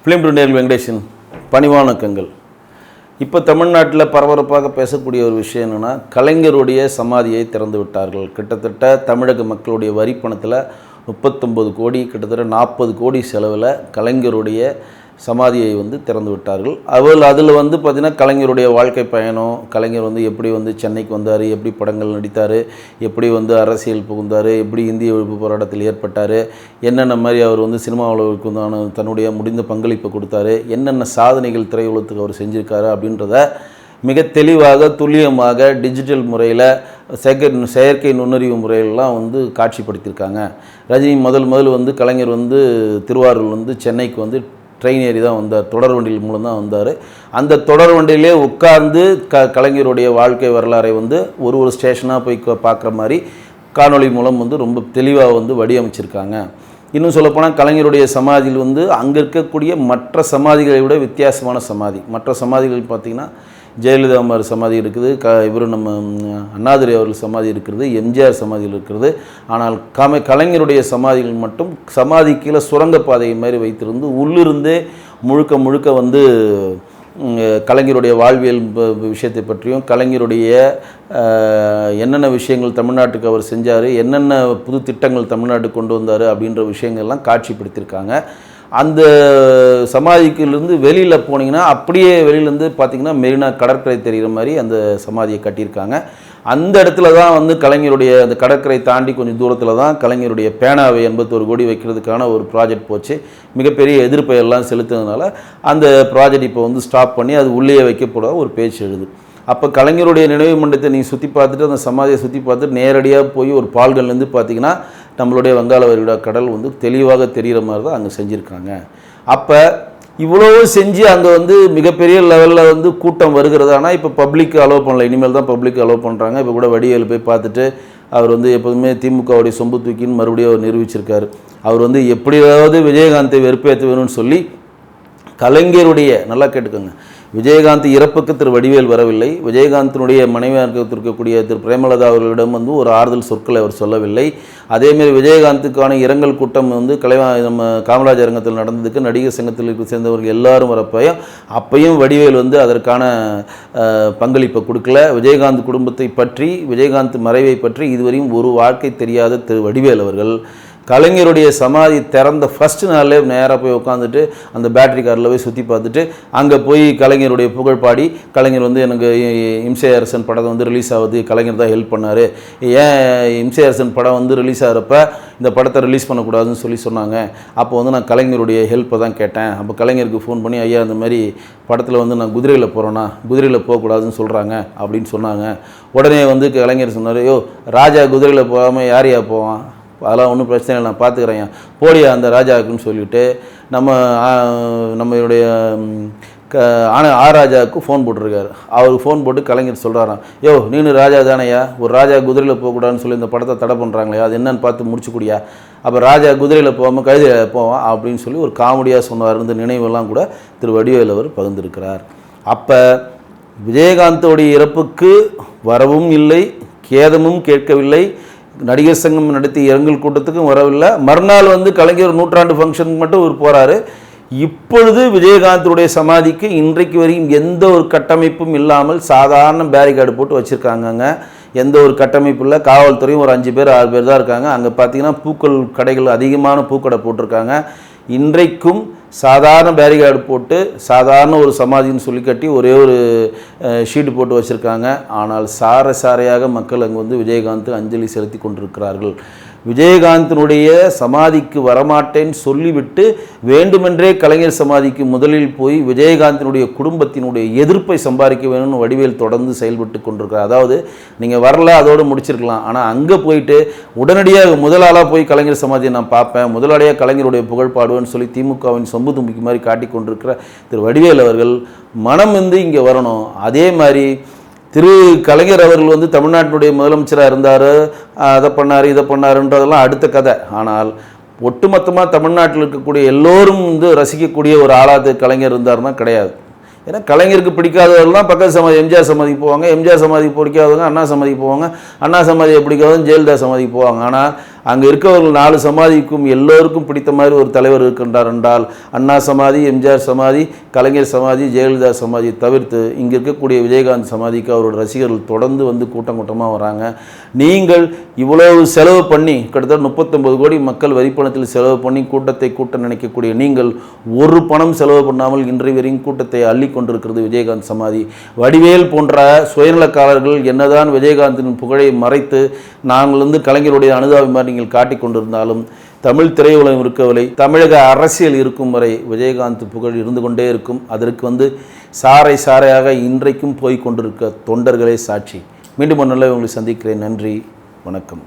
Film நேயர்கள் வெங்கடேஷன் பணிவானக்கங்கள். இப்போ தமிழ்நாட்டில் பரபரப்பாக பேசக்கூடிய ஒரு விஷயம் என்னென்னா, கலைஞருடைய சமாதியை திறந்து விட்டார்கள். கிட்டத்தட்ட தமிழக மக்களுடைய வரி பணத்தில் 39 கோடி, கிட்டத்தட்ட 40 கோடி செலவில் கலைஞருடைய சமாதியை திறந்து விட்டார்கள். அதில் பார்த்திங்கன்னா கலைஞருடைய வாழ்க்கை பயணம், கலைஞர் எப்படி சென்னைக்கு வந்தார், எப்படி படங்கள் நடித்தார், எப்படி அரசியல் புகுந்தார், எப்படி இந்திய ஒழிப்பு போராட்டத்தில் ஏற்பட்டார், என்னென்ன மாதிரி அவர் சினிமா உலகுக்கு தன்னுடைய முடிந்த பங்களிப்பை கொடுத்தாரு, என்னென்ன சாதனைகள் திரையுலகத்துக்கு அவர் செஞ்சுருக்காரு அப்படின்றத மிக தெளிவாக துல்லியமாக டிஜிட்டல் முறையில் செயற்கை நுண்ணறிவு முறையிலலாம் காட்சிப்படுத்தியிருக்காங்க. ரஜினி முதல் கலைஞர் திருவாரூர் சென்னைக்கு ட்ரெயின் ஏறி தான் வந்தார், தொடர் வண்டியில் மூலம் தான் வந்தார். அந்த தொடர் வண்டியிலே உட்கார்ந்து கலைஞருடைய வாழ்க்கை வரலாறை ஒரு ஸ்டேஷனாக போய் பார்க்குற மாதிரி காணொளி மூலம் ரொம்ப தெளிவாக வடிவமைச்சிருக்காங்க. இன்னும் சொல்லப்போனால் கலைஞருடைய சமாதியில் அங்கே இருக்கக்கூடிய மற்ற சமாதிகளை விட வித்தியாசமான சமாதி. மற்ற சமாதிகள் பார்த்திங்கன்னா ஜெயலலிதா அம்மார் சமாதி இருக்குது, இவர் நம்ம அண்ணாதுரை அவர்கள் சமாதி இருக்கிறது, எம்ஜிஆர் சமாதியில் இருக்கிறது. ஆனால் கலைஞருடைய சமாதிகள் மட்டும் சமாதி கீழே சுரங்கப்பாதை மாதிரி வைத்திருந்து உள்ளிருந்தே முழுக்க கலைஞருடைய வாழ்வியல் விஷயத்தை பற்றியும், கலைஞருடைய என்னென்ன விஷயங்கள் தமிழ்நாட்டுக்கு அவர் செஞ்சார், என்னென்ன புது திட்டங்கள் தமிழ்நாட்டுக்கு கொண்டு வந்தார் அப்படின்ற விஷயங்கள்லாம் காட்சிப்படுத்தியிருக்காங்க. அந்த சமாதிக்கிலிருந்து வெளியில் போனீங்கன்னா அப்படியே வெளியிலேருந்து பார்த்திங்கன்னா மெரினா கடற்கரை தெரிகிற மாதிரி அந்த சமாதியை கட்டியிருக்காங்க. அந்த இடத்துல தான் கலைஞருடைய அந்த கடற்கரை தாண்டி கொஞ்சம் தூரத்தில் தான் கலைஞருடைய பேனாவை 81 கோடி வைக்கிறதுக்கான ஒரு ப்ராஜெக்ட் போச்சு. மிகப்பெரிய எதிர்ப்பை எல்லாம் செலுத்துனதுனால அந்த ப்ராஜெக்ட் இப்போ ஸ்டாப் பண்ணி அது உள்ளே வைக்கப்பட ஒரு பேச்சு எழுது. அப்போ கலைஞருடைய நினைவு மண்டபத்தை நீங்கள் சுற்றி பார்த்துட்டு அந்த சமாதியை சுற்றி பார்த்துட்டு நேரடியாக போய் ஒரு பால்கள்லேருந்து பார்த்திங்கன்னா நம்மளுடைய வங்காள விரிகுடா கடல் தெளிவாக தெரிகிற மாதிரி தான் அங்கே செஞ்சுருக்காங்க. அப்போ இவ்வளோ செஞ்சு அங்கே மிகப்பெரிய லெவலில் கூட்டம் வருகிறது. ஆனால் இப்போ பப்ளிக் அலோவ் பண்ணல, இனிமேல் தான் பப்ளிக் அலோவ் பண்ணுறாங்க. இப்போ கூட வடிவேலு போய் பார்த்துட்டு அவர் எப்போதுமே திமுகவுடைய சொம்பு தூக்கின்னு மறுபடியும் அவர் நிரூபிச்சிருக்காரு. அவர் எப்படியாவது விஜயகாந்தை வெறுப்பேற்ற வேணும்னு சொல்லி கலைஞருடைய, நல்லா கேட்டுக்கோங்க, விஜயகாந்த் இறப்புக்கு திரு வடிவேல் வரவில்லை, விஜயகாந்தினுடைய மனைவியாக இருக்கக்கூடிய திரு பிரேமலதா அவர்களிடம் ஒரு ஆறுதல் சொற்களை அவர் சொல்லவில்லை. அதேமாரி விஜயகாந்துக்கான இரங்கல் கூட்டம் நம்ம காமராஜ் அரங்கத்தில் நடந்ததுக்கு நடிகர் சங்கத்தில் சேர்ந்தவர்கள் எல்லாரும் அப்பையும் வடிவேல் அதற்கான பங்களிப்பை கொடுக்கல. விஜயகாந்த் குடும்பத்தை பற்றி, விஜயகாந்த் மறைவை பற்றி இதுவரையும் ஒரு வாழ்க்கை தெரியாத திரு வடிவேல் அவர்கள் கலைஞருடைய சமாதி திறந்த ஃபஸ்ட்டு நாளே நேராக போய் உட்காந்துட்டு அந்த பேட்டரி காரில் போய் சுற்றி பார்த்துட்டு அங்கே போய் கலைஞருடைய புகழ் பாடி, கலைஞர் எனக்கு இம்சை அரசன் படம் ரிலீஸ் ஆகுது, கலைஞர் தான் ஹெல்ப் பண்ணார், ஏன் இம்சை அரசன் படம் ரிலீஸ் ஆகிறப்ப இந்த படத்தை ரிலீஸ் பண்ணக்கூடாதுன்னு சொன்னாங்க. அப்போ நான் கலைஞருடைய ஹெல்ப்பை தான் கேட்டேன். அப்போ கலைஞருக்கு ஃபோன் பண்ணி, ஐயா இந்த மாதிரி படத்தில் நான் குதிரையில் போகிறேன்னா குதிரையில் போகக்கூடாதுன்னு சொல்கிறாங்க அப்படின்னு சொன்னாங்க. உடனே கலைஞர் சொன்னார், யோ ராஜா குதிரையில் போகாமல் யாரையா போவான், அதெல்லாம் ஒன்றும் பிரச்சனை இல்லை, நான் பார்த்துக்கிறேன், போடியா அந்த ராஜாவுக்குன்னு சொல்லிவிட்டு நம்மளுடைய ராஜாவுக்கு ஃபோன் போட்டிருக்காரு. அவருக்கு ஃபோன் போட்டு கலைஞர் சொல்கிறாராம், யோ நீனு ராஜா தானையா, ஒரு ராஜா குதிரையில் போகக்கூடாதுன்னு சொல்லி இந்த படத்தை தடை பண்ணுறாங்களே, அது என்னன்னு பார்த்து முடிச்சுக்கூடியா, அப்போ ராஜா குதிரையில் போகாமல் கழுதையில் போவான் அப்படின்னு சொல்லி ஒரு காமெடியாக சொன்னார். இந்த நினைவெல்லாம் கூட திரு வடிவேல் அவர் பகிர்ந்திருக்கிறார். அப்போ விஜயகாந்தோடைய இறப்புக்கு வரவும் இல்லை, கேதமும் கேட்கவில்லை, நடிகர் சங்கம் நடத்தி இரங்கல் கூட்டத்துக்கும் வரவில்லை. மறுநாள் கலைஞர் 100ஆண்டு ஃபங்க்ஷனுக்கு மட்டும் ஒரு போகிறாரு. இப்பொழுது விஜயகாந்தனுடைய சமாதிக்கு இன்றைக்கு வரையும் எந்த ஒரு கட்டமைப்பும் இல்லாமல் சாதாரண பேரிகார்டு போட்டு வச்சுருக்காங்கங்க. எந்த ஒரு கட்டமைப்பு இல்லை. காவல்துறையும் ஒரு 5 பேர் 6 பேர் தான் இருக்காங்க. அங்கே பார்த்திங்கன்னா பூக்கள் கடைகள் அதிகமான பூக்கடை போட்டிருக்காங்க. இன்றைக்கும் சாதாரண பேரிகார்டு போட்டு சாதாரண ஒரு சமாதின்னு சொல்லி கட்டி ஒரே ஒரு ஷீட்டு போட்டு வச்சுருக்காங்க. ஆனால் சாரையாக மக்கள் அங்கே விஜயகாந்த் அஞ்சலி செலுத்தி கொண்டிருக்கிறார்கள். விஜயகாந்தினுடைய சமாதிக்கு வரமாட்டேன்னு சொல்லிவிட்டு வேண்டுமென்றே கலைஞர் சமாதிக்கு முதலில் போய் விஜயகாந்தினுடைய குடும்பத்தினுடைய எதிர்ப்பை சம்பாதிக்க வேணும்னு வடிவேல் தொடர்ந்து செயல்பட்டு கொண்டிருக்கிறார். அதாவது நீங்கள் வரல அதோடு முடிச்சிருக்கலாம், ஆனால் அங்கே போயிட்டு உடனடியாக முதலாளாக போய் கலைஞர் சமாதியை நான் பார்ப்பேன், முதலாளியாக கலைஞருடைய புகழ் பாடுவேன்னு சொல்லி திமுகவின் சொம்பு தும்பிக்கு மாதிரி காட்டி கொண்டிருக்கிற திரு வடிவேல் அவர்கள் மனம் இங்கே வரணும். அதே மாதிரி திரு கலைஞர் அவர்கள் தமிழ்நாட்டினுடைய முதலமைச்சராக இருந்தார், அதை பண்ணார் இதை பண்ணாருன்றதெல்லாம் அடுத்த கதை. ஆனால் ஒட்டுமொத்தமாக தமிழ்நாட்டில் இருக்கக்கூடிய எல்லோரும் ரசிக்கக்கூடிய ஒரு ஆளாத கலைஞர் இருந்தார்னா கிடையாது. ஏன்னா கலைஞருக்கு பிடிக்காதவர்கள்லாம் பக்கத்து சமாதி எம்ஜிஆர் சமாதிக்கு போவாங்க, எம்ஜிஆர் சமாதிக்கு பிடிக்காதவங்க அண்ணா சமாதிக்கு போவாங்க, அண்ணா சமாதியை பிடிக்காதவங்க ஜெயலலிதா சமாதிக்கு போவாங்க. ஆனால் அங்கே இருக்கவர்கள் 4 சமாதிக்கும் எல்லோருக்கும் பிடித்த மாதிரி ஒரு தலைவர் இருக்கின்றார் என்றால் அண்ணா சமாதி, எம்ஜிஆர் சமாதி, கலைஞர் சமாதி, ஜெயலலிதா சமாதி தவிர்த்து இங்கே இருக்கக்கூடிய விஜயகாந்த் சமாதிக்கு அவரோட ரசிகர்கள் தொடர்ந்து வந்து கூட்டம் கூட்டமாக வராங்க. நீங்கள் இவ்வளவு செலவு பண்ணி கிட்டத்தட்ட 39 கோடி மக்கள் வரிப்பணத்தில் செலவு பண்ணி கூட்டத்தை கூட்ட நினைக்கக்கூடிய நீங்கள் ஒரு பணம் செலவு பண்ணாமல் இன்றைய வரையும் கூட்டத்தை அள்ளி கொண்டிருக்கிறது விஜயகாந்த் சமாதி. வடிவேல் போன்ற சுயநலக்காரர்கள் என்னதான் விஜயகாந்தின் புகழை மறைத்து நாங்கள் வந்து கலைஞருடைய அனுதாபமாக நீங்கள் காட்டிக் கொண்டிருந்தாலும் தமிழ் திரையுலகம் இருக்கவில்லை, தமிழக அரசியல் இருக்கும் வரை விஜயகாந்த் புகழ் இருந்து கொண்டே இருக்கும். அதற்கு வந்து சாறை சாறையாக இன்றைக்கும் போய் கொண்டிருக்க தொண்டர்களே சாட்சி. மீண்டும் ஒரு நல்ல உங்களை சந்திக்கிறேன். நன்றி, வணக்கம்.